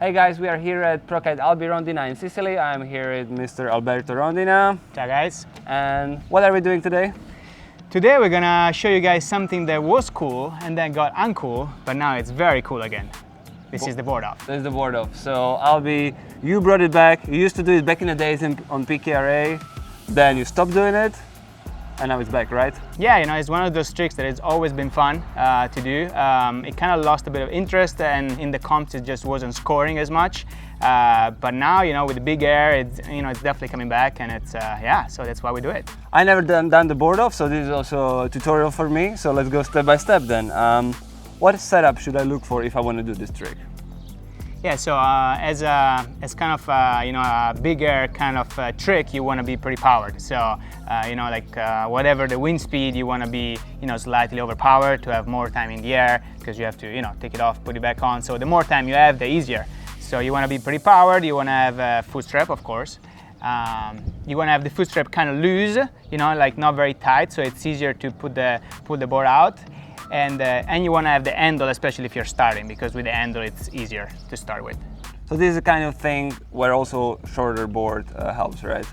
Hey guys, we are here at Kite Alby Rondina in Sicily. I'm here with Mr. Alberto Rondina. Ciao guys. And what are we doing today? Today we're gonna show you guys something that was cool and then got uncool, but now it's very cool again. This is the board off. This is the board off. So Alby, you brought it back. You used to do it back in the days on PKRA, then you stopped doing it, and now it's back, right? Yeah, you know, it's one of those tricks that it's always been fun to do. It kind of lost a bit of interest, and in the comps it just wasn't scoring as much. But now, you know, with the big air, it's definitely coming back, and it's yeah, so that's why we do it. I never done the board off, so this is also a tutorial for me. So let's go step by step then. What setup should I look for if I want to do this trick? Yeah, so as kind of a bigger kind of trick, you want to be pretty powered. So you know, like whatever the wind speed, you want to be slightly overpowered to have more time in the air, because you have to take it off, put it back on. So the more time you have, the easier. So you want to be pretty powered. You want to have a foot strap, of course. You want to have the foot strap kind of loose, like not very tight, so it's easier to pull the board out. And you want to have the handle, especially if you're starting, because with the handle it's easier to start with. So this is the kind of thing where also shorter board helps, right?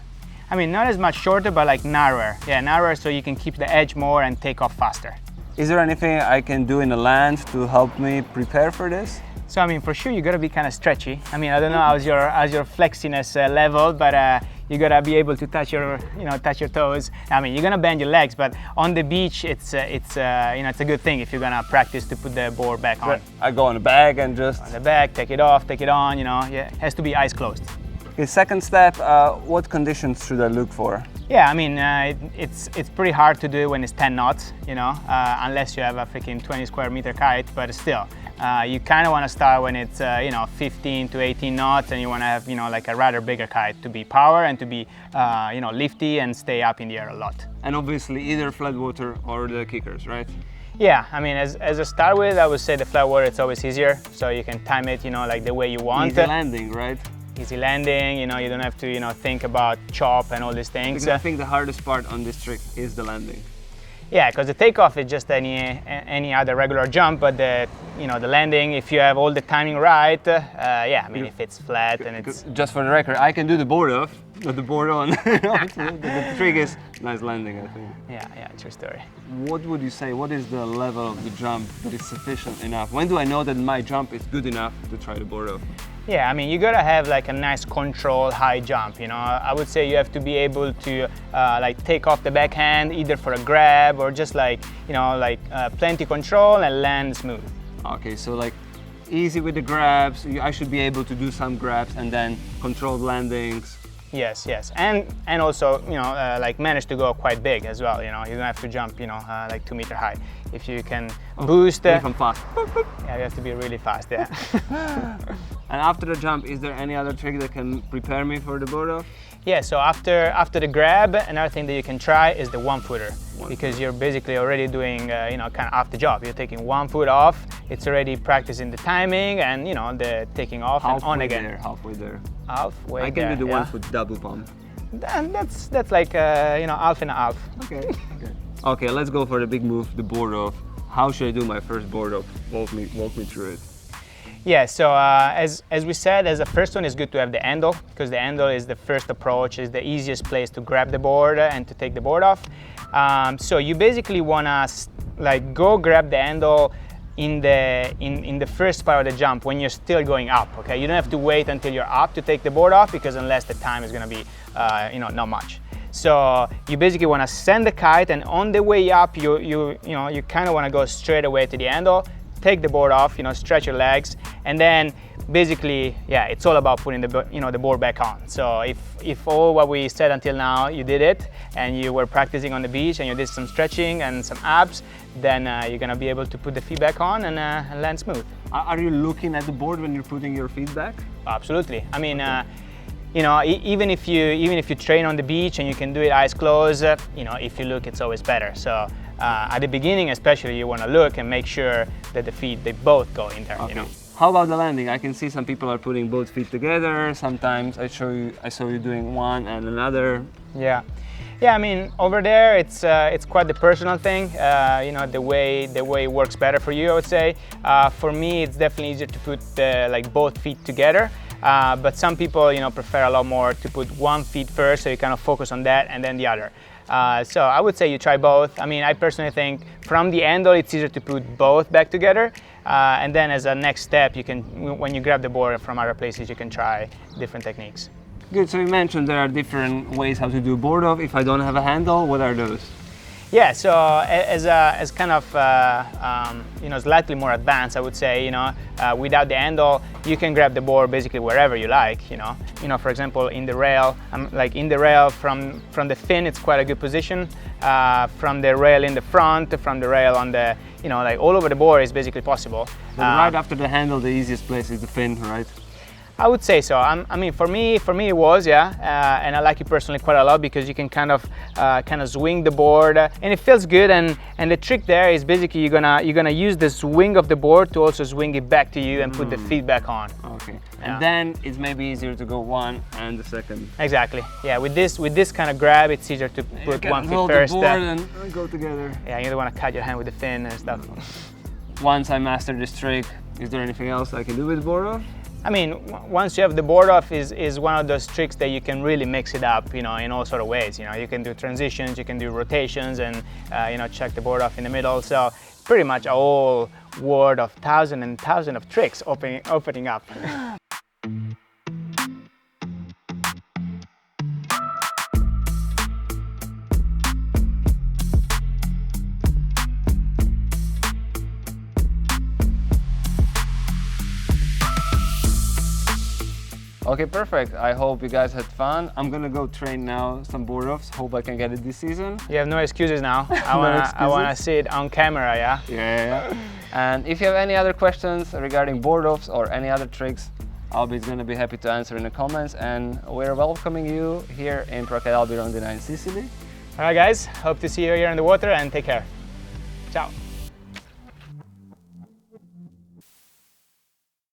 I mean, not as much shorter, but like narrower. Yeah, narrower, so you can keep the edge more and take off faster. Is there anything I can do in the land to help me prepare for this? So I mean, for sure you gotta be kind of stretchy. I mean, I don't know how's your flexiness level, but you gotta be able to touch your toes. I mean, you're gonna bend your legs, but on the beach, it's a good thing if you're gonna practice to put the board back on. I go on the back and just on the back, take it off, take it on. Yeah, it has to be eyes closed. Okay, second step. What conditions should I look for? Yeah, I mean, it's pretty hard to do when it's 10 knots, unless you have a freaking 20 square meter kite, but still. You kind of want to start when it's 15 to 18 knots, and you want to have like a rather bigger kite to be power and to be lifty and stay up in the air a lot. And obviously either flat water or the kickers, right? Yeah, I mean, as a start with, I would say the flat water, it's always easier, so you can time it like the way you want. Easy landing, right? Easy landing, you don't have to think about chop and all these things. Because I think the hardest part on this trick is the landing. Yeah, because the takeoff is just any other regular jump, but the landing, if you have all the timing right, yeah, I mean, if it's flat and it's... Just for the record, I can do the board off, not the board on. The trick is nice landing, I think. Yeah, true story. What would you say, what is the level of the jump that is sufficient enough? When do I know that my jump is good enough to try the board off? Yeah, I mean, you gotta have like a nice controlled high jump, I would say you have to be able to like take off the backhand either for a grab or just like, plenty control and land smooth. Okay, so like easy with the grabs, I should be able to do some grabs and then controlled landings. Yes, and also like manage to go quite big as well. You don't have to jump like 2 meter high. If you can boost, if I'm fast. Yeah, you have to be really fast. Yeah. And after the jump, is there any other trick that can prepare me for the board off? Yeah, so after the grab, another thing that you can try is the one footer, because you're basically already doing kind of off the job. You're taking 1 foot off. It's already practicing the timing and the taking off and on again. Halfway there. Halfway. I can there, do the yeah. 1 foot double pump. And that's like half and a half. Okay. Okay, let's go for the big move, the board off. How should I do my first board off? Walk me through it. Yeah, so as we said, as a first one, it's good to have the handle, because the handle is the first approach, is the easiest place to grab the board and to take the board off. So you basically wanna like go grab the handle in the first part of the jump when you're still going up. Okay, you don't have to wait until you're up to take the board off, because unless the time is gonna be not much. So you basically want to send the kite, and on the way up, you kind of want to go straight away to the handle, take the board off, stretch your legs, and then basically, yeah, it's all about putting the board back on. So if all what we said until now you did it, and you were practicing on the beach and you did some stretching and some abs, then you're gonna be able to put the feet back on and land smooth. Are you looking at the board when you're putting your feet back? Absolutely. I mean. Even if you train on the beach and you can do it eyes closed, if you look, it's always better. So at the beginning, especially, you want to look and make sure that the feet, they both go in there. Okay. How about the landing? I can see some people are putting both feet together. Sometimes I saw you doing one and another. Yeah. Yeah, I mean, over there it's quite the personal thing. You know, the way it works better for you, I would say. For me, it's definitely easier to put like both feet together. But some people, you know, prefer a lot more to put one feet first, so you kind of focus on that and then the other. So I would say you try both. I mean, I personally think from the handle it's easier to put both back together, and then as a next step, you can, when you grab the board from other places, you can try different techniques. Good, so you mentioned there are different ways how to do board off. If I don't have a handle, what are those? Yeah, so as kind of you know, slightly more advanced, I would say, you know, without the handle, you can grab the board basically wherever you like, you know. For example, in the rail, like in the rail from the fin, it's quite a good position. From the rail in the front, from the rail on the, you know, like all over the board is basically possible. But right after the handle, the easiest place is the fin, right? I would say so. I mean, for me it was, yeah, and I like it personally quite a lot because you can kind of swing the board, and it feels good. And the trick there is basically you're gonna use the swing of the board to also swing it back to you and put the feet back on. Okay. Yeah. And then it's maybe easier to go one and the second. Exactly. Yeah. With this kind of grab, it's easier to put one foot first. The board and go together. Yeah, you don't want to cut your hand with the fin and stuff. Once I master this trick, is there anything else I can do with board off? I mean, once you have the board off, is one of those tricks that you can really mix it up, you know, in all sort of ways. You know, you can do transitions, you can do rotations, and you know, check the board off in the middle. So pretty much a whole world of thousands and thousands of tricks opening up. Okay, perfect. I hope you guys had fun. I'm gonna go train now some board offs. Hope I can get it this season. You have no excuses now. I wanna see it on camera, yeah? Yeah. And if you have any other questions regarding board offs or any other tricks, Alby's gonna be happy to answer in the comments. And we're welcoming you here in Alby Rondina in Sicily. All right, guys. Hope to see you here in the water, and take care. Ciao.